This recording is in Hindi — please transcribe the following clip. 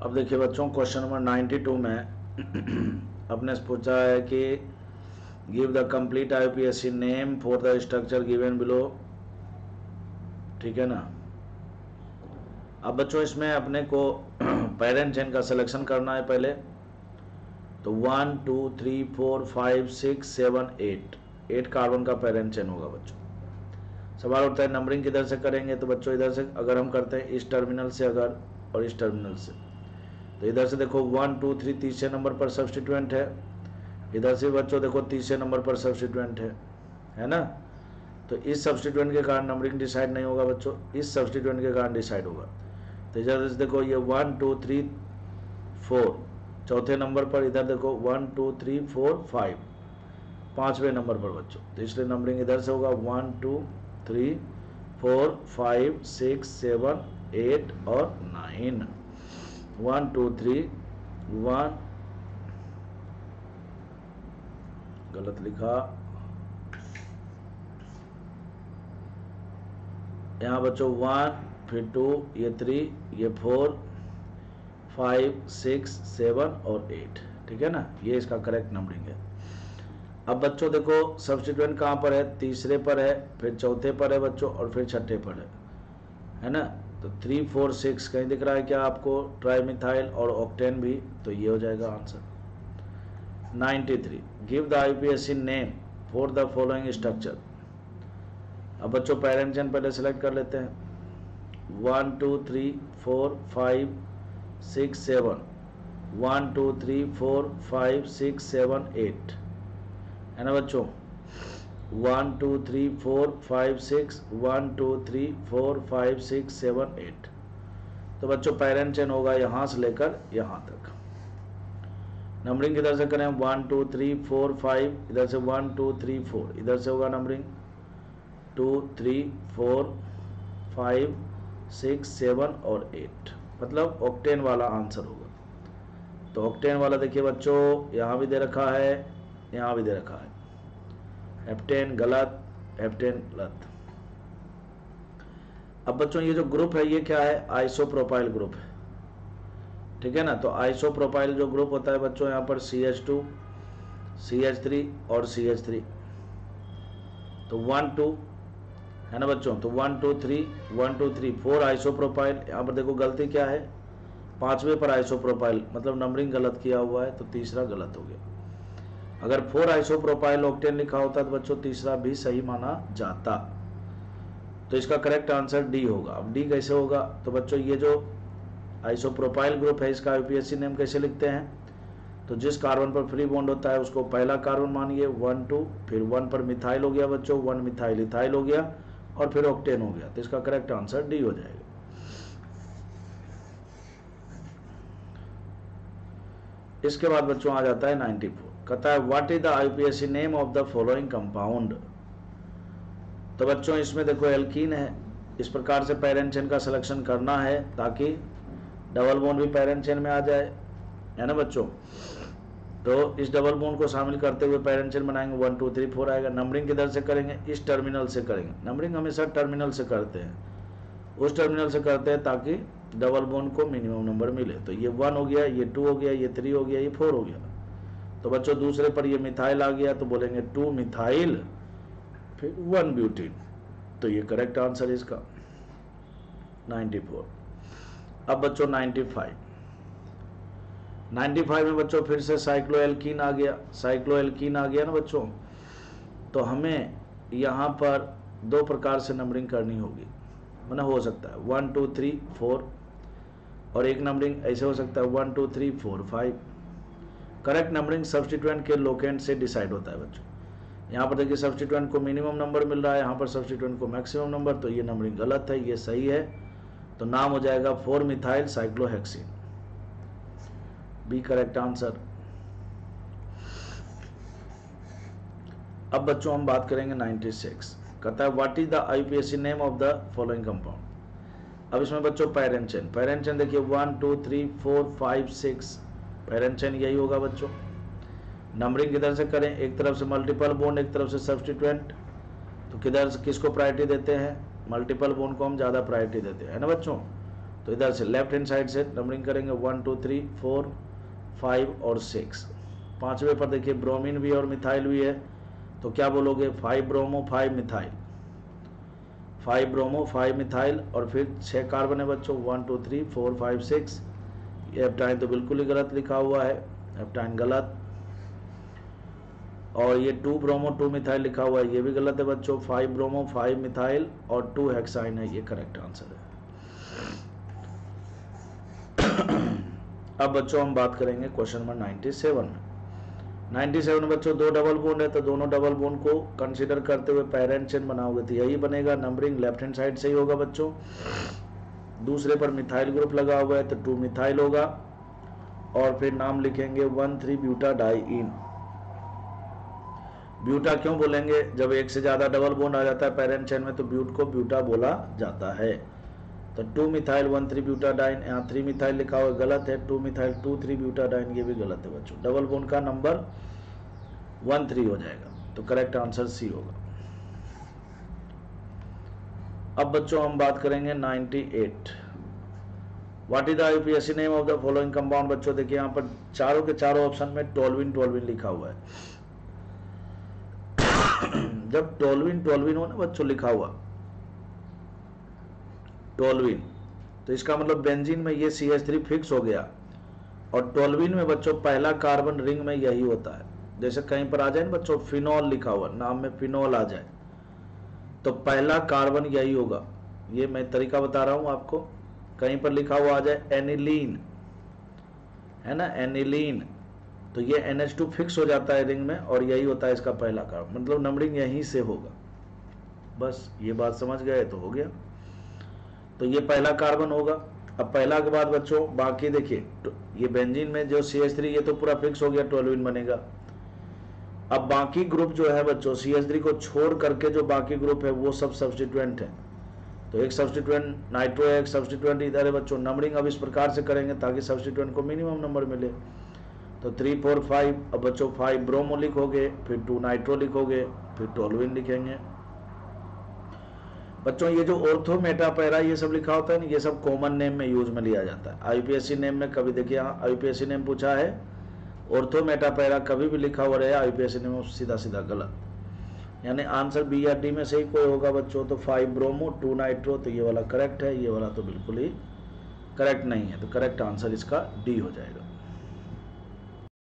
अब देखिए बच्चों, क्वेश्चन नंबर 92 में अपने से पूछा है कि give the complete IUPAC name for the structure given below. ठीक है ना। अब बच्चों इसमें अपने को पेरेंट चेन का सिलेक्शन करना है पहले। तो 1 2 3 4 5 6 7 8 कार्बन का पेरेंट चेन होगा बच्चों। सवाल उठता है नंबरिंग किधर से करेंगे। तो बच्चों इधर से अगर हम करते हैं इस टर्मिनल से अगर और इस टर्मिनल से, तो इधर से देखो 1 2 3 तीसरे नंबर पर सब्स्टिट्यूएंट है। इधर से बच्चों देखो तीसरे नंबर पर सब्स्टिट्यूएंट है ना। तो इस सब्स्टिट्यूएंट के कारण नंबरिंग डिसाइड नहीं होगा बच्चों, इस सब्स्टिट्यूएंट के कारण डिसाइड होगा। तो इधर से देखो ये 1 2 3 4 चौथे नंबर पर, इधर देखो 1 2 3 4 5 पांचवें नंबर पर बच्चों। तो इसलिए नंबरिंग इधर से होगा 1 2 3 4 5 6 7 8 और 9। 1 2 3 1 गलत लिखा यहाँ बच्चों 1 फिर 2 ये 3 ये 4 5 6 7 और 8। ठीक है ना, ये इसका करेक्ट नंबरिंग है। अब बच्चों देखो सब्स्टिट्यूएंट कहाँ पर है, तीसरे पर है, फिर चौथे पर है बच्चों, और फिर छठे पर है ना। तो 3 4 6 कहीं दिख रहा है क्या आपको, ट्राइमिथाइल और ऑक्टेन भी, तो ये हो जाएगा answer. 93 give the IUPAC name for the following structure. अब बच्चों पेरेंट चेन पहले सेलेक्ट कर लेते हैं। 1 2 3 4 5 6 7 1 2 3 4 5 6 7 8 है ना बच्चों। 1 2 3 4 5 6 1 2 3 4 5 6 7 8। तो बच्चों पेरेंट चेन होगा यहां से लेकर यहां तक। नंबरिंग किधर से करें, 1 2 3 4 5, इधर से 1 2 3 4, इधर से होगा नंबरिंग 2 3 4 5 6 7 और 8, मतलब ऑक्टेन वाला आंसर होगा। तो ऑक्टेन वाला देखिए बच्चों यहाँ भी दे रखा है, यहाँ भी दे रखा है। हेप्टेन गलत, हेप्टेन गलत। अब बच्चों ये जो ग्रुप है ये क्या है, आइसोप्रोपाइल ग्रुप है। ठीक है ना। तो आइसोप्रोपाइल जो ग्रुप होता है बच्चों, यहाँ पर CH2 CH3 और CH3। तो 1 2 है ना बच्चों। तो 1 2 3 1 2 3 4 आइसोप्रोपाइल। यहाँ पर देखो गलती क्या है, पांचवें पर आइसोप्रोपाइल, मतलब नंबरिंग गलत किया हुआ है, तो तीसरा गलत हो गया। अगर 4 आइसोप्रोपाइल ऑक्टेन लिखा होता तो बच्चों तीसरा भी सही माना जाता। तो इसका करेक्ट आंसर डी होगा। अब डी कैसे होगा, तो बच्चों ये जो आइसोप्रोपाइल ग्रुप है इसका यूपीएससी नेम कैसे लिखते हैं, तो जिस कार्बन पर फ्री बॉन्ड होता है उसको पहला कार्बन मानिए 1 2, फिर 1 पर मिथाइल हो गया बच्चों, 1 मिथाइल इथाइल हो गया, और फिर ऑक्टेन हो गया। तो इसका करेक्ट आंसर डी हो जाएगा। इसके बाद बच्चों आ जाता है 94, कहता है what is the IUPAC name of the following compound. तो बच्चों इसमें देखो एल्कीन है, इस प्रकार से पेरेंट चेन का सिलेक्शन करना है ताकि डबल बॉन्ड भी पेरेंट चेन में आ जाए, है ना बच्चों। तो इस डबल बॉन्ड को शामिल करते हुए पेरेंट चेन बनाएंगे, 1 2 3 4 आएगा। नंबरिंग किधर से करेंगे, इस टर्मिनल से करेंगे। नंबरिंग हमेशा टर्मिनल से करते हैं, उस टर्मिनल से करते हैं ताकि डबल बॉन्ड को मिनिमम नंबर मिले। तो ये 1 हो गया, ये 2 हो गया, ये 3 हो गया, ये 4 हो गया। तो बच्चों दूसरे पर ये मिथाइल आ गया, तो बोलेंगे 2 मिथाइल फिर 1 ब्यूटीन। तो ये करेक्ट आंसर है इसका 94। अब बच्चों 95 में बच्चों फिर से साइक्लोएल्कीन आ गया, साइक्लोएल्कीन आ गया ना बच्चों। तो हमें यहाँ पर दो प्रकार से नंबरिंग करनी होगी, माना हो सकता है 1 2 3 4, और एक नंबरिंग ऐसे हो सकता है 1 2 3 4 5। करेक्ट नंबरिंग सब्स्टिट्यूएंट के लोकेंट से डिसाइड होता है बच्चों। यहाँ पर देखिए सब्स्टिट्यूएंट को मिनिमम नंबर मिल रहा है, यहाँ पर सब्स्टिट्यूएंट को मैक्सिमम नंबर, तो ये नंबरिंग गलत है, ये सही है। तो नाम हो जाएगा 4 methyl cyclohexene, B correct answer. अब बच्चों हम बात करेंगे 96, कहता है what is the IUPAC name of the following compound. अब इसमें बच्चों पेरेंट चेन देखिए 1 2 3 4 5 6, पेरेंट चेन यही होगा बच्चों। नंबरिंग किधर से करें, एक तरफ से मल्टीपल बॉन्ड, एक तरफ से सब्स्टिट्यूएंट। तो किधर से किसको प्रायोरिटी देते हैं, मल्टीपल बॉन्ड को हम ज्यादा प्रायोरिटी देते हैं, है ना बच्चों। तो इधर से लेफ्ट हैंड साइड से नंबरिंग करेंगे 1 2 3 4 5 और 6। पांचवें पर देखिए ब्रोमीन भी और मिथाइल भी है, तो क्या बोलोगे 5 ब्रोमो 5 मिथाइल, 5 ब्रोमो 5 मिथाइल और फिर 6 कार्बन है बच्चों 1 2 3 4 5 6। ये एप्टाइन तो बिल्कुल ही गलत लिखा हुआ है, एप्टाइन गलत। और ये 2 ब्रोमो 2 मिथाइल लिखा हुआ है, ये भी गलत है बच्चों। 5 ब्रोमो 5 मिथाइल और 2 हेक्साइन है, ये करेक्ट आंसर है। अब बच्चों हम बात करेंगे क्वेश्चन नंबर 97 में। 97 बच्चों दो डबल बॉन्ड है, तो दोनों डबल बॉन्ड को कंसीडर करते हुए पैरेंट चेन बनाओगे तो यही बनेगा। नंबरिंग लेफ्ट हैंड साइड से ही होगा बच्चों। दूसरे पर मिथाइल ग्रुप लगा हुआ है तो 2 मिथाइल होगा और फिर नाम लिखेंगे 1,3 ब्यूटाडाइईन। ब्यूटा क्यों बोलेंगे, जब एक से ज्यादा डबल बॉन्ड आ जाता है पेरेंट चेन में तो ब्यूट को ब्यूटा बोला जाता है। तो 2 मिथाइल 1,3 ब्यूटाडाइन, यहाँ 3 मिथाइल लिखा हुआ गलत है, 2 मिथाइल 2,3 ब्यूटाडाइन ये भी गलत है बच्चों। डबल बॉन्ड का नंबर 1,3 हो जाएगा, तो करेक्ट आंसर सी होगा। अब बच्चों हम बात करेंगे 98। What is the IUPAC name of the following compound. बच्चों देखिए यहाँ पर चारों के चारों ऑप्शन में टोल्विन लिखा हुआ है। जब टोल्विन हो ना बच्चों लिखा हुआ टोल्विन, तो इसका मतलब बेंजीन में ये CH3 फिक्स हो गया और टोल्विन में बच्चों पहला कार्बन रिंग में यही होता है। जैसे कहीं पर आ जाए ना बच्चों फिनॉल लिखा हुआ, नाम में फिनॉल आ जाए तो पहला कार्बन यही होगा। ये मैं तरीका बता रहा हूं आपको। कहीं पर लिखा हुआ आ जाए एनिलीन, है ना एनिलीन, तो ये NH2 फिक्स हो जाता है रिंग में और यही होता है इसका पहला कार्बन, मतलब नंबरिंग यहीं से होगा। बस ये बात समझ गए तो हो गया। तो ये पहला कार्बन होगा। अब पहला के बाद बच्चों बाकी देखिए ये बेंजीन में जो CH3 ये तो पूरा फिक्स हो गया, टोल्विन बनेगा। अब बाकी ग्रुप जो है बच्चों CH3 को छोड़ करके जो बाकी ग्रुप है वो सब सब्स्टिट्यूएंट है। तो एक सब्स्टिट्यूएंट नाइट्रो है, एक सब्स्टिट्यूएंट इधर है बच्चों। नंबरिंग अब इस प्रकार से करेंगे ताकि सब्स्टिट्यूएंट को मिनिमम नंबर मिले। तो 3 4 5, अब बच्चों 5 ब्रोमो लिखोगे, फिर 2 नाइट्रो लिखोगे, फिर टोल्विन लिखेंगे। बच्चों ये जो ऑर्थो मेटा पैरा ये सब लिखा होता है ना, ये सब कॉमन नेम में यूज में लिया जाता है। आईयूपीएससी नेम में कभी देखिए आईयूपीएससी नेम पूछा है, ऑर्थो मेटा पैरा कभी भी लिखा हुआ रहे आईयूपीएससी नेम में सीधा सीधा गलत, यानी आंसर बी या डी में से ही कोई होगा बच्चों। तो 5 ब्रोमो 2 नाइट्रो, तो ये वाला करेक्ट है, ये वाला तो बिल्कुल ही करेक्ट नहीं है, तो करेक्ट आंसर इसका डी हो जाएगा।